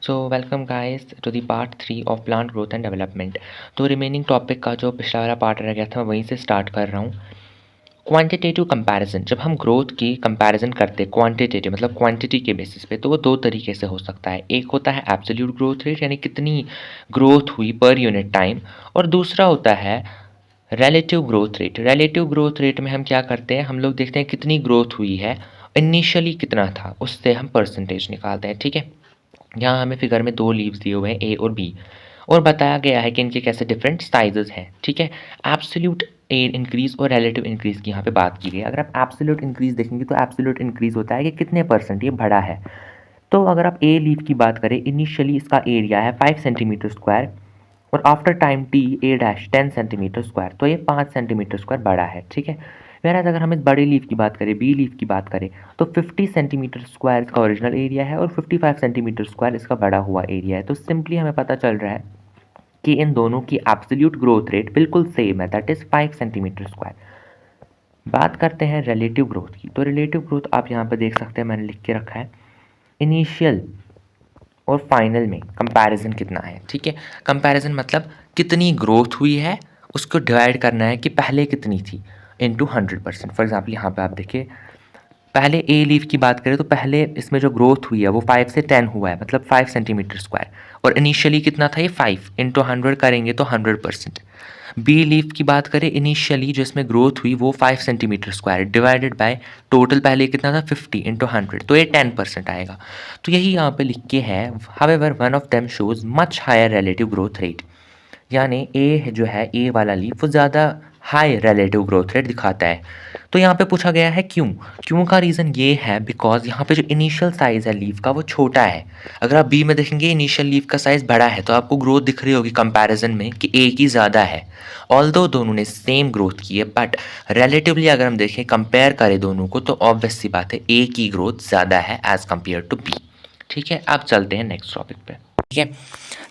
So welcome guys to the part 3 of plant growth and development. तो remaining topic का जो पिछला वाला पार्ट रह गया था मैं वहीं से स्टार्ट कर रहा हूँ। क्वांटिटेटिव कंपैरिजन, जब हम ग्रोथ की कंपैरिजन करते हैं क्वांटिटेटिव मतलब क्वांटिटी के बेसिस पे, तो वो दो तरीके से हो सकता है। एक होता है एब्सोल्यूट ग्रोथ रेट यानी कितनी ग्रोथ हुई पर यूनिट टाइम, और दूसरा होता है relative growth rate. Relative growth rate में हम क्या करते हैं, हम लोग देखते हैं कितनी ग्रोथ हुई है, इनिशियली कितना था उससे हम परसेंटेज निकालते हैं। ठीक है, यहाँ हमें फिगर में दो लीव्स दिए हुए हैं ए और बी, और बताया गया है कि इनके कैसे डिफरेंट साइजेस हैं। ठीक है, एब्सोल्यूट इंक्रीज और रिलेटिव इंक्रीज की यहाँ पे बात की गई है। अगर आप एब्सोल्यूट इंक्रीज देखेंगे तो एब्सोल्यूट इंक्रीज होता है कि कितने परसेंट ये बढ़ा है। तो अगर आप ए लीव की बात करें, इनिशियली इसका एरिया है 5 सेंटीमीटर स्क्वायर, और after time T A dash 10 centimetre square, तो ये 5 सेंटीमीटर स्क्वायर बड़ा है। ठीक है, वैराज अगर हम इस बड़े लीफ की बात करें, बी लीफ की बात करें, तो 50 सेंटीमीटर स्क्वायर इसका ओरिजिनल एरिया है और 55 सेंटीमीटर स्क्वायर इसका बड़ा हुआ एरिया है। तो सिंपली हमें पता चल रहा है कि इन दोनों की एब्सोल्यूट ग्रोथ रेट बिल्कुल सेम है, दैट इज़ 5 सेंटीमीटर स्क्वायर। बात करते हैं रिलेटिव ग्रोथ की। तो रिलेटिव ग्रोथ आप यहाँ पर देख सकते हैं, मैंने लिख के रखा है इनिशियल और फाइनल में कंपैरिजन कितना है। ठीक है, कंपैरिजन मतलब कितनी ग्रोथ हुई है उसको डिवाइड करना है कि पहले कितनी थी इनटू 100%। फॉर एग्जांपल यहाँ पे आप देखिए, पहले ए लीफ की बात करें तो पहले इसमें जो ग्रोथ हुई है वो 5 से 10 हुआ है, मतलब 5 सेंटीमीटर स्क्वायर, और इनिशियली कितना था ये 5 इंटू 100 करेंगे तो 100%। बी लीफ की बात करें, इनिशियली जो इसमें ग्रोथ हुई वो 5 centimetre square divided by total पहले कितना था 50 इंटू 100, तो ये 10% आएगा। तो यही यहाँ पे लिख के है, however one of them shows much higher relative growth rate, यानी ए जो है ए वाला लीफ वो ज़्यादा हाई रिलेटिव ग्रोथ रेट दिखाता है। तो यहाँ पे पूछा गया है क्यों। क्यों का रीज़न ये है बिकॉज यहाँ पे जो इनिशियल साइज़ है लीफ का वो छोटा है। अगर आप बी में देखेंगे इनिशियल लीफ का साइज़ बड़ा है, तो आपको ग्रोथ दिख रही होगी कंपैरिजन में कि ए की ज़्यादा है। ऑल्दो दोनों ने सेम ग्रोथ की है, बट रिलेटिवली अगर हम देखें कंपेयर करें दोनों को, तो ऑब्वियस सी बात है ए की ग्रोथ ज़्यादा है एज़ कम्पेयर टू बी। ठीक है, अब चलते हैं नेक्स्ट टॉपिक पे। ठीक है,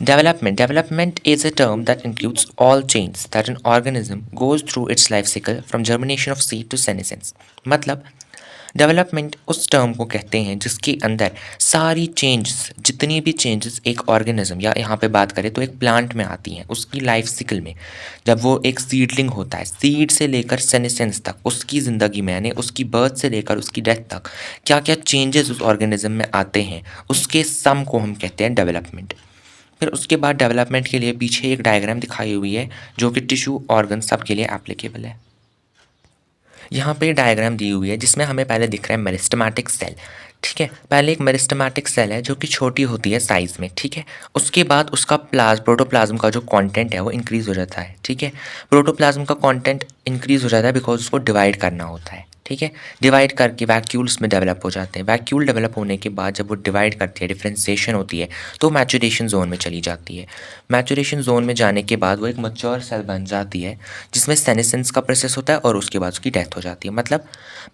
Development is a term that includes all changes that an organism goes through its life cycle from germination of seed to senescence। मतलब डेवलपमेंट उस टर्म को कहते हैं जिसके अंदर सारी चेंजेस, जितनी भी चेंजेस एक ऑर्गेनिज्म या यहाँ पे बात करें तो एक प्लांट में आती हैं उसकी लाइफ साइकिल में, जब वो एक सीडलिंग होता है, सीड से लेकर सेनेसेंस तक उसकी ज़िंदगी में, यानी उसकी बर्थ से लेकर उसकी डेथ तक क्या क्या चेंजेस उस ऑर्गेनिज्म में आते हैं, उसके सम को हम कहते हैं डेवलपमेंट। फिर उसके बाद डेवलपमेंट के लिए पीछे एक डायग्राम दिखाई हुई है जो कि टिश्यू ऑर्गन सब के लिए एप्लीकेबल है। यहाँ पे डायग्राम दी हुई है जिसमें हमें पहले दिख रहा है मेरिस्टेमेटिक सेल। ठीक है, पहले एक मेरिस्टेमेटिक सेल है जो कि छोटी होती है साइज़ में। ठीक है, उसके बाद उसका प्रोटोप्लाज्म का जो कंटेंट है वो इंक्रीज़ हो जाता है। ठीक है, प्रोटोप्लाज्म का कंटेंट इंक्रीज़ हो जाता है बिकॉज उसको डिवाइड करना होता है। ठीक है, डिवाइड करके वैक्यूल्स में डेवलप हो जाते हैं। वैक्यूल डेवलप होने के बाद जब वो डिवाइड करती है, डिफ्रेंसिएशन होती है, तो मैचुरेशन जोन में चली जाती है। मैचुरेशन जोन में जाने के बाद वो एक मैच्योर सेल बन जाती है जिसमें सेनेसेंस का प्रोसेस होता है और उसके बाद उसकी डेथ हो जाती है। मतलब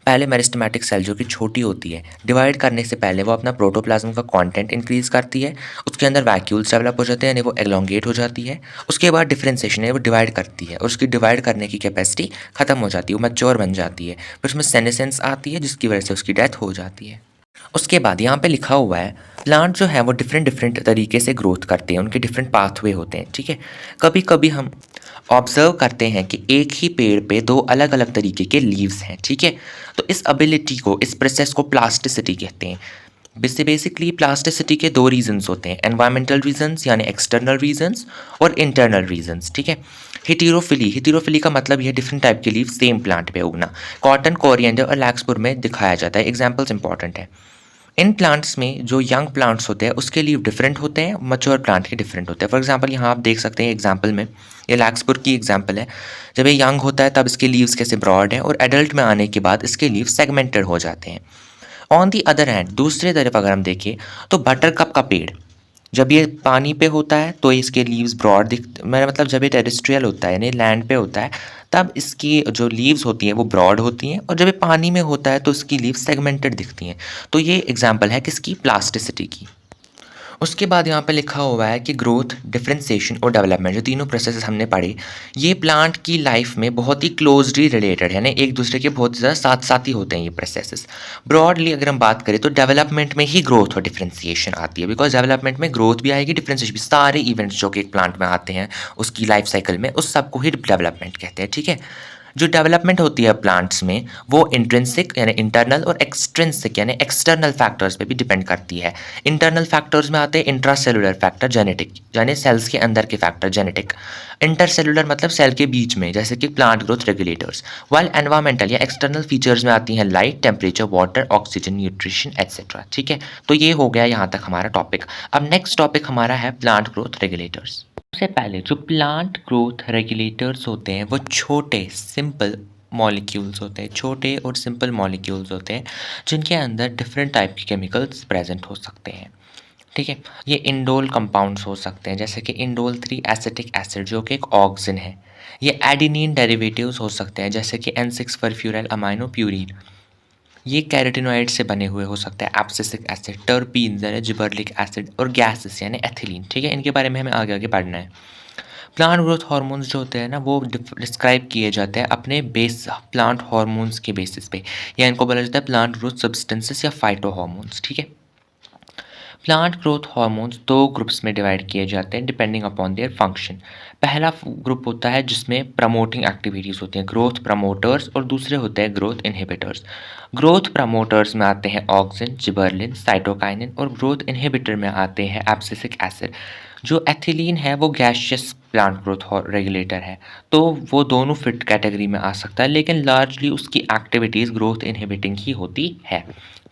पहले मेरिस्टेमेटिक सेल जो कि छोटी होती है, डिवाइड करने से पहले वो अपना प्रोटोप्लाज्म का कंटेंट इंक्रीज करती है, उसके अंदर वैक्यूल्स डेवलप हो जाते हैं यानी वो एलोंगेट हो जाती है। उसके बाद डिफ्रेंसिएशन है, वो डिवाइड करती है और उसकी डिवाइड करने की कैपेसिटी खत्म हो जाती है, वो मैच्योर बन जाती है। फिर उसमें सेनेसेंस आती है जिसकी वजह से उसकी डेथ हो जाती है। उसके बाद यहाँ पे लिखा हुआ है प्लांट जो है वो डिफरेंट डिफरेंट तरीके से ग्रोथ करते हैं, उनके डिफरेंट पाथवे होते हैं। ठीक है, कभी कभी हम ऑब्जर्व करते हैं कि एक ही पेड़ पे दो अलग अलग तरीके के लीव्स हैं। ठीक है, तो इस एबिलिटी को, इस प्रोसेस को प्लास्टिसिटी कहते हैं। बेसिकली प्लास्टिसिटी के दो रीजंस होते हैं, एनवायरमेंटल रीजंस यानी एक्सटर्नल रीजंस और इंटरनल रीजंस। ठीक है, हिटेरोफिली का मतलब यह डिफरेंट टाइप के लीव सेम प्लांट पे उगना। कॉटन, कोरिएंडर और लैक्सपुर में दिखाया जाता है। एग्जाम्पल्स इंपॉर्टेंट है। इन प्लांट्स में जो यंग प्लांट्स होते हैं उसके लीव डिफरेंट होते हैं, मैच्योर प्लांट के डिफरेंट होते हैं। फॉर एग्जांपल यहाँ आप देख सकते हैं एग्जांपल में, ये लैक्सपुर की एग्जांपल है। जब ये यंग होता है तब इसके लीव्स कैसे ब्रॉड हैं और एडल्ट में आने के बाद इसके लीव सेगमेंटेड हो जाते हैं। ऑन दी अदर हैंड, दूसरी तरफ अगर हम देखें तो बटरकप का पेड़ जब ये पानी पे होता है तो इसके लीव्स ब्रॉड मेरा मतलब जब ये टेरेस्ट्रियल होता है यानी लैंड पे होता है तब इसकी जो लीव्स होती हैं वो ब्रॉड होती हैं, और जब ये पानी में होता है तो इसकी लीव्स सेगमेंटेड दिखती हैं। तो ये एग्जांपल है किसकी, प्लास्टिसिटी की। उसके बाद यहाँ पे लिखा हुआ है कि ग्रोथ, डिफरेंशिएशन और डेवलपमेंट, जो तीनों प्रोसेस हमने पढ़े, ये प्लांट की लाइफ में बहुत ही क्लोजली रिलेटेड है, यानी एक दूसरे के बहुत ज़्यादा साथ साथ ही होते हैं ये प्रोसेसेस। ब्रॉडली अगर हम बात करें तो डेवलपमेंट में ही ग्रोथ और डिफरेंशिएशन आती है, बिकॉज डेवलपमेंट में ग्रोथ भी आएगी, डिफरेंशिएशन भी, सारे इवेंट्स जो कि एक प्लांट में आते हैं उसकी लाइफ साइकिल में, उस सबको ही डेवलपमेंट कहते हैं। ठीक है, जो डेवलपमेंट होती है प्लांट्स में वो इंट्रिंसिक यानी इंटरनल और एक्सट्रिंसिक यानी एक्सटर्नल फैक्टर्स पे भी डिपेंड करती है। इंटरनल फैक्टर्स में आते हैं इंट्रासेलुलर फैक्टर, जेनेटिक यानी सेल्स के अंदर के फैक्टर जेनेटिक, इंटरसेलुलर मतलब सेल के बीच में, जैसे कि plant growth regulators, while environmental या एक्सटर्नल फीचर्स में आती हैं light, temperature, water, oxygen, nutrition etcetera. ठीक है, तो ये हो गया यहाँ तक हमारा टॉपिक। अब नेक्स्ट टॉपिक हमारा है प्लांट ग्रोथ रेगुलेटर्स। सबसे पहले जो प्लांट ग्रोथ रेगुलेटर्स होते हैं वो छोटे सिंपल मॉलिक्यूल्स होते हैं, छोटे और सिंपल मॉलिक्यूल्स होते हैं जिनके अंदर डिफरेंट टाइप के केमिकल्स प्रेजेंट हो सकते हैं। ठीक है, ये इंडोल कंपाउंड्स हो सकते हैं, जैसे कि इंडोल 3 एसिटिक एसिड जो कि एक ऑक्सिन है। ये एडिनिन डेरिवेटिव्स हो सकते हैं, जैसे कि N6 फर्फ्यूराइल अमाइनो प्यूरिन। ये कैरोटिनॉइड से बने हुए हो सकते हैं, एब्सिसिक एसिड, टर्पीन्स यानी जिबर्लिक एसिड, और गैसेस यानी एथिलीन। ठीक है, इनके बारे में हमें आगे आगे पढ़ना है। प्लांट ग्रोथ हार्मोन्स जो होते हैं ना वो डिस्क्राइब किए जाते हैं अपने बेस प्लांट हार्मोन्स के बेसिस पे, या इनको बोला जाता है प्लांट ग्रोथ सब्सटेंसेस या फाइटो हार्मोन्स। ठीक है, प्लांट ग्रोथ हार्मोन्स दो ग्रुप्स में डिवाइड किए जाते हैं डिपेंडिंग अपॉन देयर फंक्शन। पहला ग्रुप होता है जिसमें प्रमोटिंग एक्टिविटीज़ होती हैं, ग्रोथ प्रमोटर्स, और दूसरे होते हैं ग्रोथ इनहिबिटर्स। ग्रोथ प्रमोटर्स में आते हैं ऑक्सिन, जिबर्लिन, साइटोकाइनिन, और ग्रोथ इनहिबिटर में आते हैं एब्सिसिक एसिड। जो एथिलीन है वो गैसियस प्लांट ग्रोथ रेगुलेटर है, तो वो दोनों फिट कैटेगरी में आ सकता है, लेकिन लार्जली उसकी एक्टिविटीज़ ग्रोथ इनहिबिटिंग ही होती है।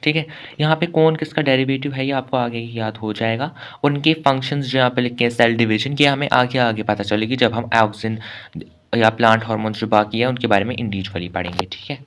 ठीक है, यहाँ पे कौन किसका डेरिवेटिव है ये आपको आगे ही याद हो जाएगा। उनके फंक्शंस जो यहाँ पे लिखे हैं सेल डिवीजन के, हमें आगे आगे पता चलेगी जब हम ऑक्सिन या प्लांट हार्मोन्स जो बाकी है उनके बारे में इंडिविजुअली पढ़ेंगे। ठीक है।